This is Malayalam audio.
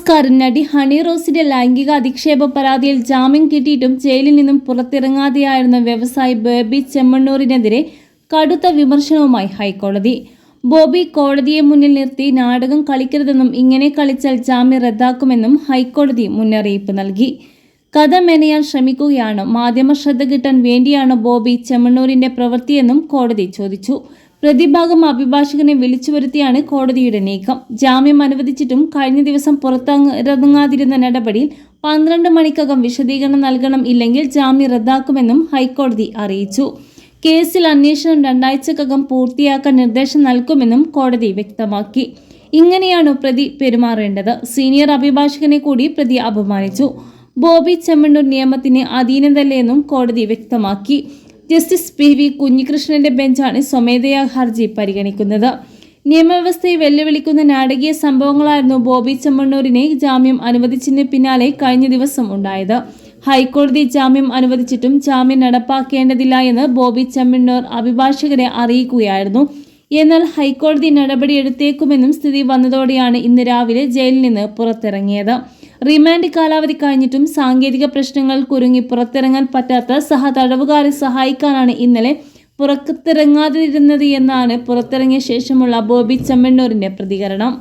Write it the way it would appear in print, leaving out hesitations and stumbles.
നമസ്കാരം. നടി ഹണി റോസിന്റെ ലൈംഗിക അധിക്ഷേപ പരാതിയിൽ ജാമ്യം കിട്ടിയിട്ടും ജയിലിൽ നിന്നും പുറത്തിറങ്ങാതെയായിരുന്ന വ്യവസായി ബോബി ചെമ്മണ്ണൂരിനെതിരെ കടുത്ത വിമർശനവുമായി ഹൈക്കോടതി. ബോബി കോടതിയെ മുന്നിൽ നിർത്തി നാടകം കളിക്കരുതെന്നും ഇങ്ങനെ കളിച്ചാൽ ജാമ്യം റദ്ദാക്കുമെന്നും ഹൈക്കോടതി മുന്നറിയിപ്പ് നൽകി. കഥ മെനയാൻ ശ്രമിക്കുകയാണോ, മാധ്യമ ശ്രദ്ധ കിട്ടാൻ വേണ്ടിയാണോ ബോബി ചെമ്മണ്ണൂരിന്റെ പ്രവൃത്തിയെന്നും കോടതി ചോദിച്ചു. പ്രതിഭാഗം അഭിഭാഷകനെ വിളിച്ചു വരുത്തിയാണ് കോടതിയുടെ നീക്കം. ജാമ്യം അനുവദിച്ചിട്ടും കഴിഞ്ഞ ദിവസം പുറത്തിറങ്ങാതിരുന്ന നടപടിയിൽ 12 മണിക്കകം വിശദീകരണം നൽകണം, ഇല്ലെങ്കിൽ ജാമ്യം റദ്ദാക്കുമെന്നും ഹൈക്കോടതി അറിയിച്ചു. കേസിൽ അന്വേഷണം 2 ആഴ്ചക്കകം പൂർത്തിയാക്കാൻ നിർദ്ദേശം നൽകുമെന്നും കോടതി വ്യക്തമാക്കി. ഇങ്ങനെയാണോ പ്രതി പെരുമാറേണ്ടത്? സീനിയർ അഭിഭാഷകനെ കൂടി പ്രതി അപമാനിച്ചു. ബോബി ചെമ്മണ്ണൂർ നിയമത്തിന് അധീനതല്ലെന്നും കോടതി വ്യക്തമാക്കി. ജസ്റ്റിസ് PV കുഞ്ഞികൃഷ്ണന്റെ ബെഞ്ചാണ് സ്വമേധയാ ഹർജി പരിഗണിക്കുന്നത്. നിയമവ്യവസ്ഥയെ വെല്ലുവിളിക്കുന്ന നാടകീയ സംഭവങ്ങളായിരുന്നു ബോബി ചെമ്മണ്ണൂരിനെ ജാമ്യം അനുവദിച്ചതിന് പിന്നാലെ കഴിഞ്ഞ ദിവസം ഉണ്ടായത്. ഹൈക്കോടതി ജാമ്യം അനുവദിച്ചിട്ടും ജാമ്യം നടപ്പാക്കേണ്ടതില്ല എന്ന് ബോബി ചെമ്മണ്ണൂർ അഭിഭാഷകരെ അറിയിക്കുകയായിരുന്നു. എന്നാൽ ഹൈക്കോടതി നടപടിയെടുത്തേക്കുമെന്നും സ്ഥിതി വന്നതോടെയാണ് ഇന്ന് രാവിലെ ജയിലിൽ നിന്ന് പുറത്തിറങ്ങിയത്. റിമാൻഡ് കാലാവധി കഴിഞ്ഞിട്ടും സാങ്കേതിക പ്രശ്നങ്ങൾ കുരുങ്ങി പുറത്തിറങ്ങാൻ പറ്റാത്ത തടവുകാരെ സഹായിക്കാനാണ് ഇന്നലെ പുറത്തിറങ്ങാതിരുന്നത് എന്നാണ് പുറത്തിറങ്ങിയ ശേഷമുള്ള ബോബി ചെമ്മണ്ണൂരിന്റെ പ്രതികരണം.